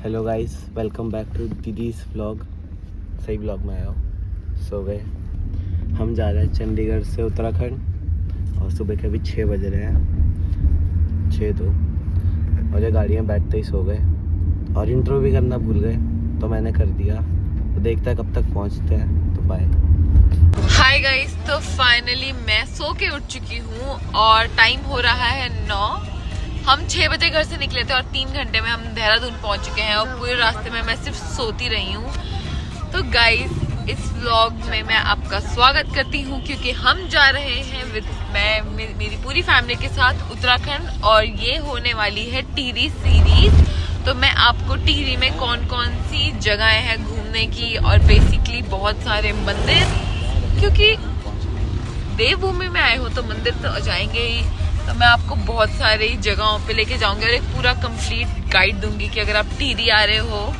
Hello guys, welcome back to Didi's vlog. सही vlog में आया हो। सो गए हम जा रहे हैं चंडीगढ़ से उत्तराखंड और सुबह के अभी 6 बज रहे हैं, 6:02 और ये गाड़ियाँ बैठते ही सो गए और इंट्रो भी करना भूल गए तो मैंने कर दिया। तो देखते हैं कब तक पहुँचते हैं। तो बाय। हाय गाइस, तो फाइनली मैं सो के उठ चुकी हूँ और टाइम हो रहा है 9। हम 6 बजे घर से निकले थे और 3 घंटे में हम देहरादून पहुंच चुके हैं और पूरे रास्ते में मैं सिर्फ सोती रही हूँ। तो गाइस, इस व्लॉग में मैं आपका स्वागत करती हूँ क्योंकि हम जा रहे हैं मेरी पूरी फैमिली के साथ उत्तराखंड और ये होने वाली है टिहरी सीरीज। तो मैं आपको टिहरी में कौन कौन सी जगहें हैं घूमने की और बेसिकली बहुत सारे मंदिर, क्योंकि देवभूमि में आए हो तो मंदिर तो जाएंगे ही। तो मैं आपको बहुत सारी जगहों पे लेके जाऊंगी और एक पूरा कंप्लीट गाइड दूंगी कि अगर आप टिहरी आ रहे हो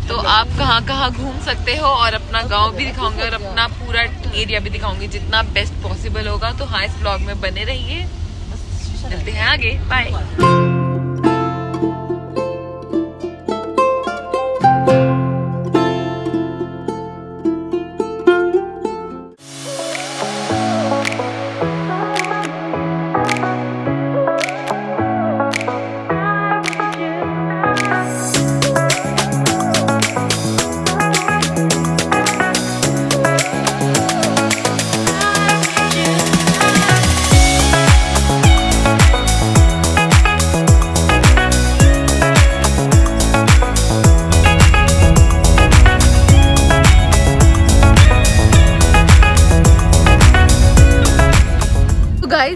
तो आप कहाँ कहाँ घूम सकते हो और अपना गांव भी दिखाऊंगी और अपना पूरा एरिया भी दिखाऊंगी जितना बेस्ट पॉसिबल होगा। तो हाँ, इस ब्लॉग में बने रहिए। चलते हैं आगे, बाय।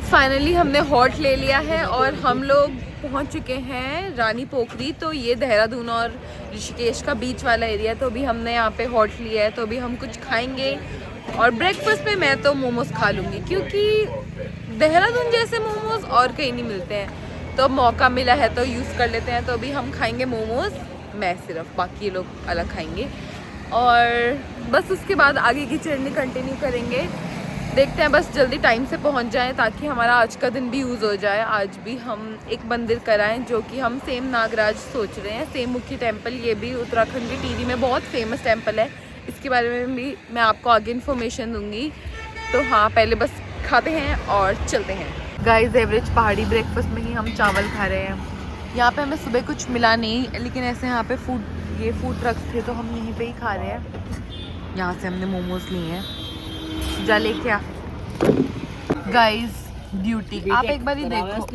फाइनली हमने हॉल्ट ले लिया है और हम लोग पहुंच चुके हैं रानी पोखरी। तो ये देहरादून और ऋषिकेश का बीच वाला एरिया है। तो अभी हमने यहाँ पे हॉल्ट लिया है, तो अभी हम कुछ खाएंगे और ब्रेकफास्ट में मैं तो मोमोज खा लूँगी क्योंकि देहरादून जैसे मोमोज और कहीं नहीं मिलते हैं। तो अब मौका मिला है तो यूज़ कर लेते हैं। तो अभी हम खाएँगे मोमोज, मैं सिर्फ, बाकी लोग अलग खाएँगे और बस उसके बाद आगे की जर्नी कंटिन्यू करेंगे। देखते हैं बस जल्दी टाइम से पहुंच जाएं ताकि हमारा आज का दिन भी यूज़ हो जाए। आज भी हम एक मंदिर कराएं जो कि हम सेम नागराज सोच रहे हैं, सेम मुखी टेम्पल। ये भी उत्तराखंड की टिहरी में बहुत फेमस टेम्पल है। इसके बारे में भी मैं आपको आगे इन्फॉर्मेशन दूंगी। तो हाँ, पहले बस खाते हैं और चलते हैं। गाइस, एवरेज पहाड़ी ब्रेकफास्ट में ही हम चावल खा रहे हैं। यहाँ पर हमें सुबह कुछ मिला नहीं, लेकिन ऐसे यहाँ पर फूड ट्रक्स थे तो हम यहीं पर ही खा रहे हैं। यहाँ से हमने मोमोज लिए हैं। जा लेके आ गाइस, ब्यूटी आप एक बार ही देखो।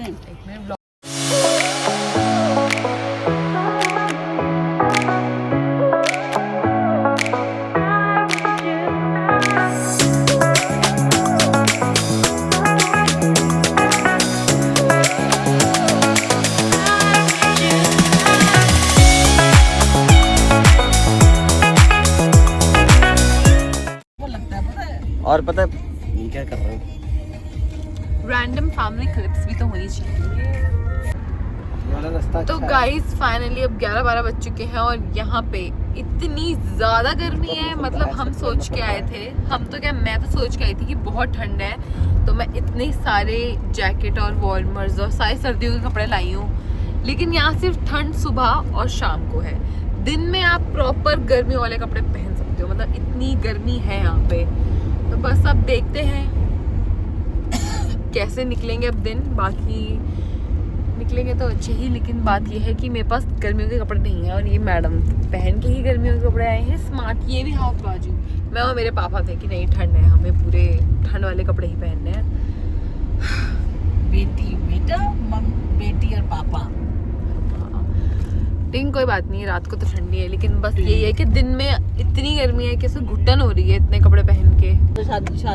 और पता है क्या कर रहे हो? रैंडम फैमिली क्लिप्स भी तो होनी चाहिए। तो गाइस, फाइनली अब 11-12 बज चुके हैं और यहाँ पे इतनी ज़्यादा गर्मी है। मतलब हम सोच के आए थे, मैं तो सोच के आई थी कि बहुत ठंड है तो मैं इतने सारे जैकेट और वार्मर्स और सारे सर्दियों के कपड़े लाई हूँ। लेकिन यहाँ सिर्फ ठंड सुबह और शाम को है। दिन में आप प्रॉपर गर्मी वाले कपड़े पहन सकते हो, मतलब इतनी गर्मी है यहाँ पे। तो बस अब देखते हैं कैसे निकलेंगे अब दिन। बाकी निकलेंगे तो अच्छे ही, लेकिन बात यह है कि मेरे पास गर्मियों के कपड़े नहीं है और ये मैडम पहन के ही गर्मियों के कपड़े आए हैं स्मार्ट। ये भी हाफ बाजू। मैं और मेरे पापा थे कि नहीं, ठंड है, हमें पूरे ठंड वाले कपड़े ही पहनने हैं। बेटी और पापा। लेकिन कोई बात नहीं, रात को तो ठंडी है, लेकिन बस यही है कि दिन में इतनी गर्मी है कि ऐसे घुटन हो रही है इतने कपड़े पहन के।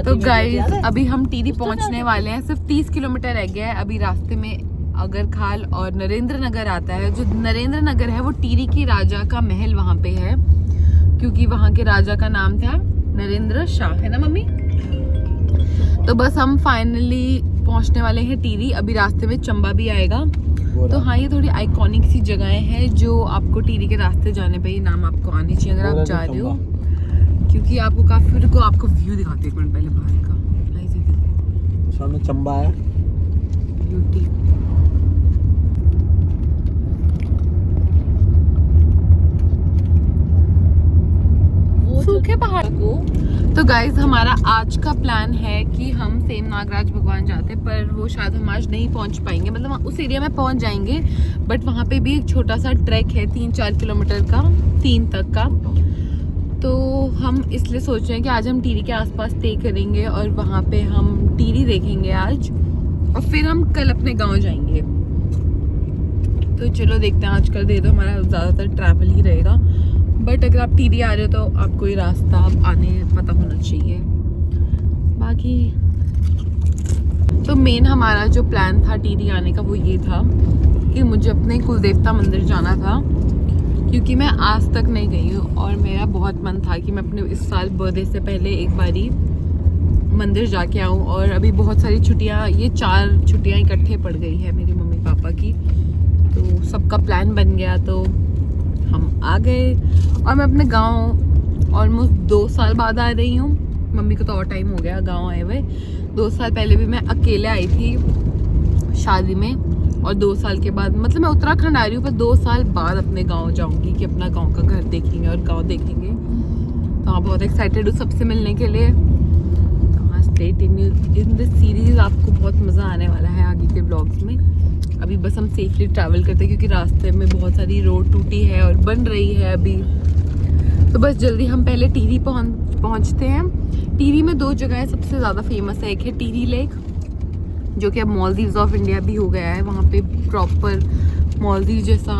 तो गाइस, अभी हम टिहरी पहुंचने वाले हैं। सिर्फ 30 किलोमीटर रह गया है। अभी रास्ते में अगरखाल और नरेंद्र नगर आता है। जो नरेंद्र नगर है वो टिहरी की राजा का महल वहाँ पे है, क्योंकि वहाँ के राजा का नाम था नरेंद्र शाह, है ना मम्मी? तो बस हम फाइनली पहुंचने वाले हैं टिहरी। अभी रास्ते में चंबा भी आएगा। तो हाँ, ये थोड़ी आइकॉनिक सी जगहें हैं जो आपको टिहरी के रास्ते जाने पे ये नाम आपको आनी चाहिए अगर आप जा रहे हो, क्योंकि आपको काफी को आपको व्यू दिखाते हैं। एक मिनट पहले बाहर का सामने चंबा है, ब्यूटी। है पहाड़ को। तो गाइज हमारा आज का प्लान है कि हम सेम नागराज भगवान जाते, पर वो शायद हम आज नहीं पहुंच पाएंगे। मतलब उस एरिया में पहुंच जाएंगे, बट वहाँ पे भी एक छोटा सा ट्रैक है 3-4 किलोमीटर का, 3 तक का। तो हम इसलिए सोच रहे हैं कि आज हम टिहरी के आसपास स्टे करेंगे और वहाँ पे हम टिहरी देखेंगे आज, और फिर हम कल अपने गाँव जाएंगे। तो चलो देखते हैं, आज कर दे तो हमारा ज़्यादातर ट्रैवल ही रहेगा, बट अगर आप टिहरी आ रहे हो तो आपको ये रास्ता आने पता होना चाहिए। बाकी तो मेन हमारा जो प्लान था टिहरी आने का वो ये था कि मुझे अपने कुलदेवता मंदिर जाना था, क्योंकि मैं आज तक नहीं गई हूँ और मेरा बहुत मन था कि मैं अपने इस साल बर्थडे से पहले एक बारी मंदिर जाके आऊँ। और अभी बहुत सारी छुट्टियाँ, ये 4 छुट्टियाँ इकट्ठे पड़ गई है मेरी मम्मी पापा की, तो सबका प्लान बन गया, तो हम आ गए। और मैं अपने गांव ऑलमोस्ट 2 साल बाद आ रही हूँ। मम्मी को तो और टाइम हो गया गांव आए हुए। 2 साल पहले भी मैं अकेले आई थी शादी में, और 2 साल के बाद, मतलब मैं उत्तराखंड आ रही हूँ, पर 2 साल बाद अपने गांव जाऊंगी कि अपना गांव का घर देखेंगे और गांव देखेंगे। तो हाँ, बहुत एक्साइटेड हूँ सबसे मिलने के लिए। हाँ, स्टे इन दिस सीरीज, आपको बहुत मज़ा आने वाला है आगे के ब्लॉग्स में। अभी बस हम सेफली ट्रैवल करते हैं, क्योंकि रास्ते में बहुत सारी रोड टूटी है और बन रही है अभी। तो बस जल्दी हम पहले टिहरी पहुंचते हैं। टिहरी में 2 जगह सबसे ज़्यादा फेमस है। एक है टिहरी लेक, जो कि अब मालदीव्स ऑफ इंडिया भी हो गया है। वहाँ पे प्रॉपर मालदीव जैसा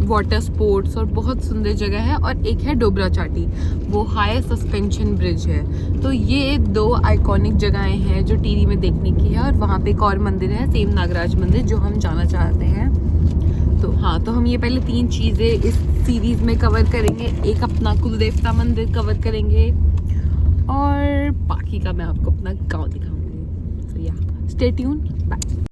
वाटर स्पोर्ट्स और बहुत सुंदर जगह है। और एक है डोबरा चाटी, वो हाई सस्पेंशन ब्रिज है। तो ये 2 आइकॉनिक जगहें हैं जो टिहरी में देखने की है। और वहाँ पे एक और मंदिर है, सेम नागराज मंदिर, जो हम जाना चाहते हैं। तो हाँ, तो हम ये पहले 3 चीज़ें इस सीरीज़ में कवर करेंगे। एक अपना कुलदेवता मंदिर कवर करेंगे, और बाकी का मैं आपको अपना गाँव दिखाऊंगी। सो या, स्टे ट्यून, बाय।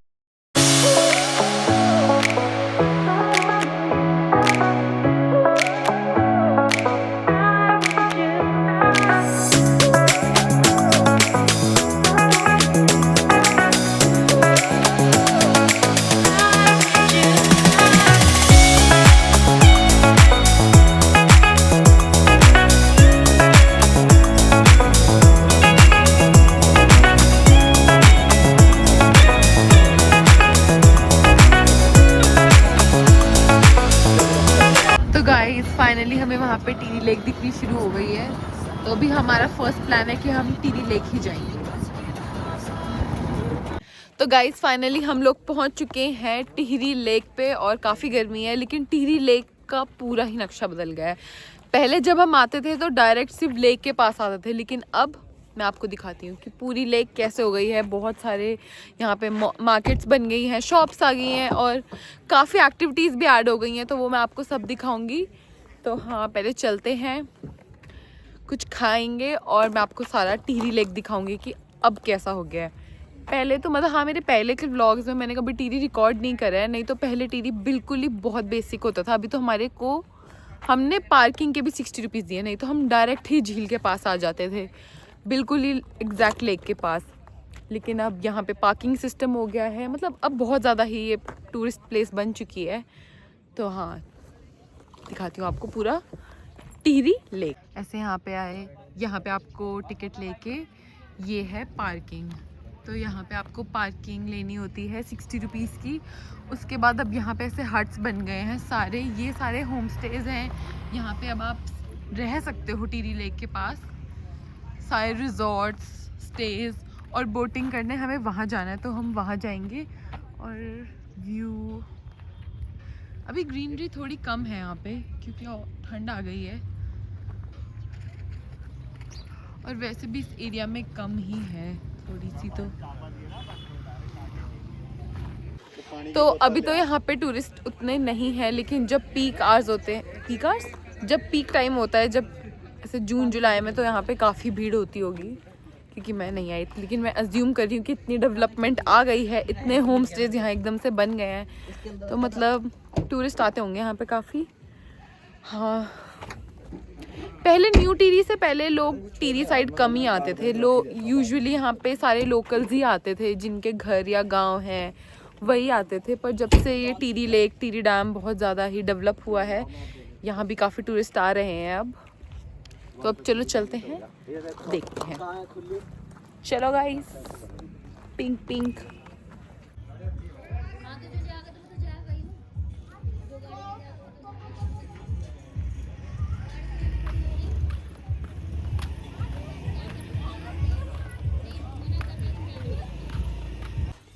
फाइनली हमें वहाँ पे टिहरी लेक दिखनी शुरू हो गई है। तो अभी हमारा फर्स्ट प्लान है कि हम टिहरी लेक ही जाएंगे। तो गाइस फाइनली हम लोग पहुँच चुके हैं टिहरी लेक पे, और काफ़ी गर्मी है, लेकिन टिहरी लेक का पूरा ही नक्शा बदल गया है। पहले जब हम आते थे तो डायरेक्ट सिर्फ लेक के पास आते थे, लेकिन अब मैं आपको दिखाती हूँ कि पूरी लेक कैसे हो गई है। बहुत सारे यहाँ पे मार्केट्स बन गई हैं, शॉप्स आ गई हैं, और काफ़ी एक्टिविटीज़ भी ऐड हो गई हैं। तो वो मैं आपको सब दिखाऊंगी। तो हाँ, पहले चलते हैं, कुछ खाएंगे, और मैं आपको सारा टिहरी लेक दिखाऊंगी कि अब कैसा हो गया है। पहले तो मतलब हाँ, मेरे पहले के व्लॉग्स में मैंने कभी टिहरी रिकॉर्ड नहीं करा है, नहीं तो पहले टिहरी बिल्कुल ही बहुत बेसिक होता था। अभी तो हमने पार्किंग के भी 60 रुपीज़ दिए, नहीं तो हम डायरेक्ट ही झील के पास आ जाते थे, बिल्कुल ही एग्जैक्ट लेक के पास। लेकिन अब यहाँ पे पार्किंग सिस्टम हो गया है, मतलब अब बहुत ज़्यादा ही ये टूरिस्ट प्लेस बन चुकी है। तो हाँ, दिखाती हूँ आपको पूरा टिहरी लेक। ऐसे यहाँ पे आए, यहाँ पे आपको टिकट लेके, ये है पार्किंग। तो यहाँ पे आपको पार्किंग लेनी होती है 60 रुपीज़ की। उसके बाद अब यहाँ पे ऐसे हट्स बन गए हैं सारे, ये सारे होम स्टेज हैं। यहाँ पे अब आप रह सकते हो टिहरी लेक के पास। सारे रिजॉर्ट्स, स्टेज, और बोटिंग करने हमें वहाँ जाना है, तो हम वहाँ जाएंगे। और व्यू, अभी ग्रीनरी थोड़ी कम है यहाँ पे, क्योंकि ठंड आ गई है, और वैसे भी इस एरिया में कम ही है थोड़ी सी। तो अभी तो यहाँ पे टूरिस्ट उतने नहीं हैं, लेकिन जब पीक आवर्स होते हैं, जब पीक टाइम होता है, जब ऐसे जून जुलाई में, तो यहाँ पे काफ़ी भीड़ होती होगी, क्योंकि मैं नहीं आई थी। लेकिन मैं अज्यूम कर रही हूँ कि इतनी डेवलपमेंट आ गई है, इतने होम स्टेज यहाँ एकदम से बन गए हैं, तो मतलब टूरिस्ट आते होंगे यहाँ पे काफ़ी। हाँ, पहले न्यू टिहरी से पहले लोग टिहरी साइड कम ही आते थे। लोग यूजुअली यहाँ पे सारे लोकल्स ही आते थे, जिनके घर या गांव हैं वही आते थे। पर जब से ये टिहरी लेक, टिहरी डैम बहुत ज़्यादा ही डेवलप हुआ है, यहाँ भी काफ़ी टूरिस्ट आ रहे हैं अब। तो अब चलो चलते हैं, देखते हैं। चलो गाइस, पिंक पिंक।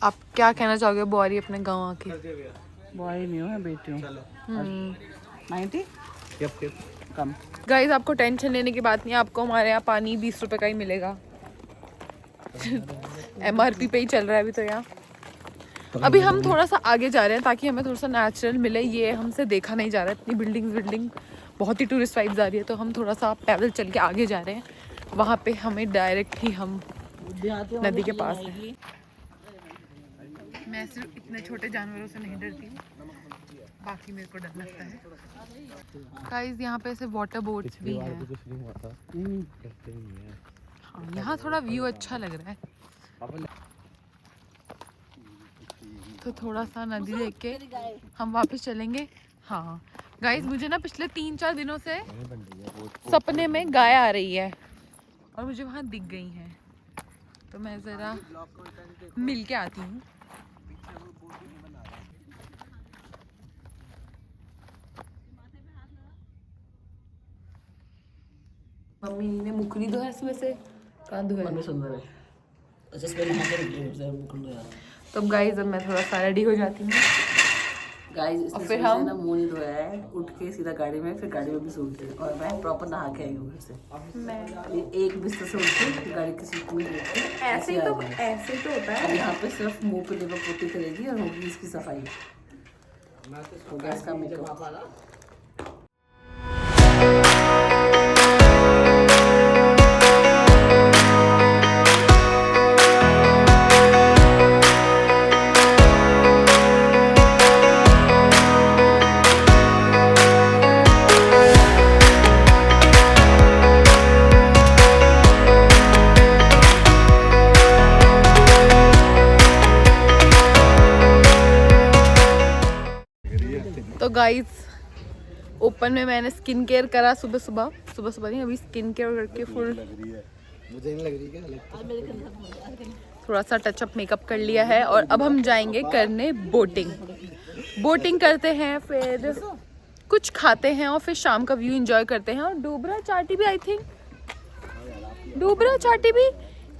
आप क्या कहना चाहोगे बोरी अपने गाँव आके? बॉय नहीं हूँ, मैं बेटी हूँ। 90 कम। गाइस आपको टेंशन लेने की बात नहीं है, आपको हमारे यहाँ पानी 20 रुपए का ही मिलेगा। MRP पे ही चल रहा है अभी तो यहाँ। अभी हम थोड़ा सा आगे जा रहे हैं ताकि हमें थोड़ा सा नेचुरल मिले, ये हमसे देखा नहीं जा रहा है, इतनी बिल्डिंग बहुत ही टूरिस्ट वाइब्स आ रही है, तो हम थोड़ा सा पैदल चल के आगे जा रहे हैं। वहाँ पे हमें डायरेक्ट ही हम नदी के पास हैं। मैं सिर्फ इतने छोटे जानवरों से नहीं डरती हूँ, बाकी मेरे को डर लगता है। गाइस यहाँ पे ऐसे वाटर बोट्स भी हैं। हाँ, यहाँ थोड़ा व्यू अच्छा लग रहा है, तो थोड़ा सा नदी देख के हम वापस चलेंगे। हाँ गाइस, मुझे ना पिछले 3-4 दिनों से सपने में गाय आ रही है और मुझे वहाँ दिख गई हैं, तो मैं ज़रा मिल के आती हूँ। मम्मी ने मुखरी धोया सुबह से, कहाँ धोया? सुंदर है। अच्छा, इसमें नहा के निकले। तो अब गाइस, अब मैं थोड़ा सा रेडी हो जाती हूँ। गाइस, और इसने फिर सुबह से हम ना मुंह नहीं धोया है, उठ के सीधा गाड़ी में, फिर गाड़ी में भी सूट के, और मैं प्रॉपर नहा के आई हूँ घर से। मैं एक बिस्तर से उठ के गाड़ी की सीट में लेट के ऐसे ही तो होता अब है। यहाँ पे सिर्फ मुंह पे लिवर पोती करेगी और होगी इसकी सफाई। हो गया इसका मेकअप। तो गाइस, ओपन में मैंने स्किन केयर करा सुबह नहीं, अभी स्किन केयर करके फुल मुझे नहीं लग रही क्या? थोड़ा सा टचअप मेकअप कर लिया है और अब हम जाएंगे करने बोटिंग करते हैं, फिर कुछ खाते हैं और फिर शाम का व्यू एंजॉय करते हैं। और डोबरा चाटी भी, आई थिंक डोबरा चाटी भी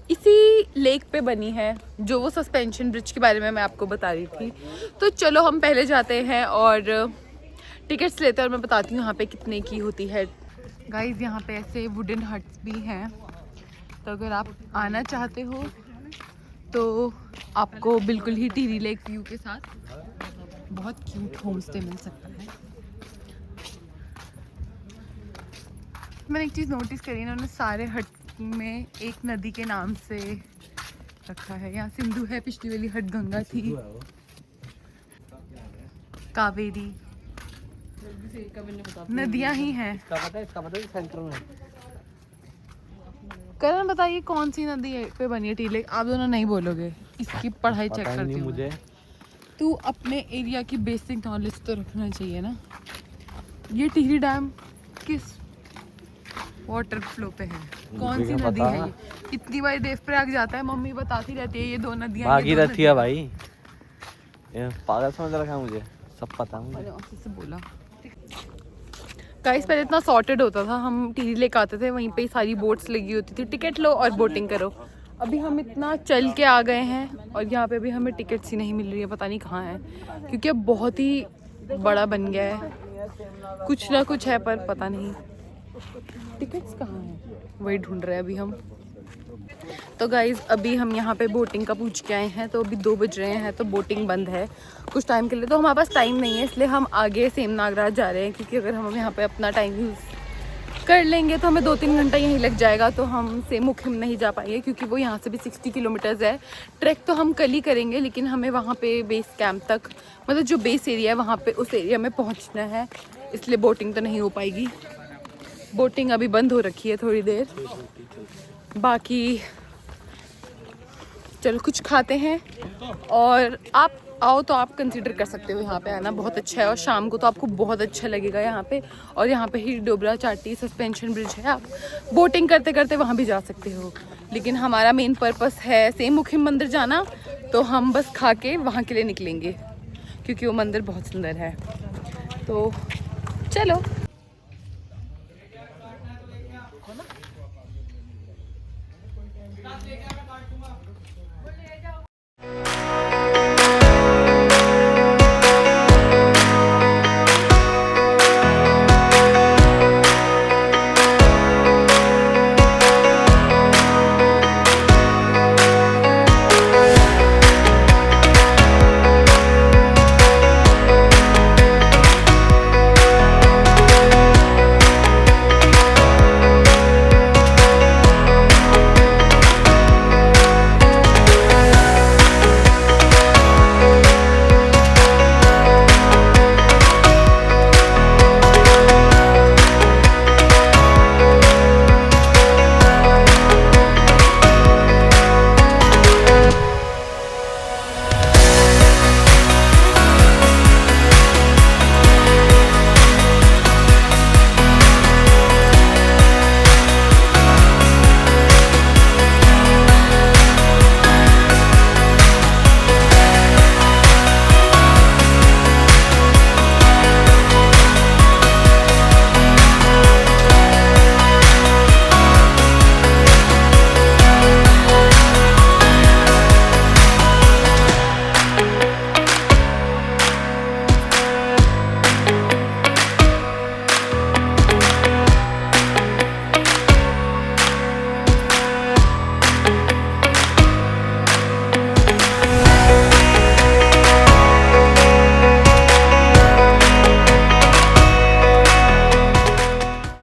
इसी लेक पे बनी है, जो वो सस्पेंशन ब्रिज के बारे में मैं आपको बता रही थी। तो चलो हम पहले जाते हैं और टिकट्स लेते हैं और मैं बताती हूँ यहाँ पे कितने की होती है। गाइस, यहाँ पे ऐसे वुडन हट्स भी हैं, तो अगर आप आना चाहते हो तो आपको बिल्कुल ही टिहरी लेक व्यू के साथ बहुत क्यूट होम स्टे मिल सकता है। मैंने एक चीज़ नोटिस करी, इन्होंने सारे हट में एक नदी के नाम से रखा है। यहाँ सिंधु है, पिछली वाली हट गंगा थी, कावेरी, नदियाँ ही हैं। इसका पता है सेंटर में। करण बताइए कौन सी नदी पे बनी है टिहरी लेक? आप दोनों नहीं बोलोगे, इसकी पढ़ाई चेक करती हूँ मुझे। तू अपने एरिया की बेसिक नॉलेज तो रखना चाहिए ना। ये टिहरी डैम किस वाटर फ्लो पे है? कौन सी नदी है ये? इतनी बार देवप्रयाग जाता है, मम्मी बताती रहती है ये दो नदियाँ। भागीरथी है भाई, ये पागल समझ रखा है मुझे, सब पता है मुझे। से बोला गाइस, पहले इतना सॉर्टेड होता था, हम टिहरी लेक आते थे, वहीं पे ही सारी बोट्स लगी होती थी, टिकट लो और बोटिंग करो। अभी हम इतना चल के आ गए हैं और यहाँ पे भी हमें टिकट्स ही नहीं मिल रही है, पता नहीं कहाँ है, क्योंकि अब बहुत ही बड़ा बन गया है, कुछ ना कुछ है पर पता नहीं टिकट्स कहाँ हैं, वही ढूंढ रहे हैं अभी हम। तो गाइज़, अभी हम यहाँ पे बोटिंग का पूछ के आए हैं, तो अभी 2 बज रहे हैं, तो बोटिंग बंद है कुछ टाइम के लिए, तो हमारे पास टाइम नहीं है, इसलिए हम आगे सेम नागराज जा रहे हैं, क्योंकि अगर हम यहाँ पे अपना टाइम यूज़ कर लेंगे तो हमें 2-3 घंटा यहीं लग जाएगा, तो हम सेम मुखिम नहीं जा पाएंगे, क्योंकि वो यहाँ से भी 60 किलोमीटर्स है। ट्रैक तो हम कल ही करेंगे, लेकिन हमें वहाँ पे बेस कैंप तक, मतलब जो बेस एरिया है वहाँ पे, उस एरिया में पहुँचना है, इसलिए बोटिंग तो नहीं हो पाएगी। बोटिंग अभी बंद हो रखी है थोड़ी देर। बाकी चलो कुछ खाते हैं और आप आओ तो आप कंसिडर कर सकते हो यहाँ पे आना, बहुत अच्छा है। और शाम को तो आपको बहुत अच्छा लगेगा यहाँ पे। और यहाँ पे ही डोबरा चाटी सस्पेंशन ब्रिज है, आप बोटिंग करते करते वहाँ भी जा सकते हो। लेकिन हमारा मेन पर्पस है सेम मुखी मंदिर जाना, तो हम बस खा के वहाँ के लिए निकलेंगे क्योंकि वो मंदिर बहुत सुंदर है। तो चलो।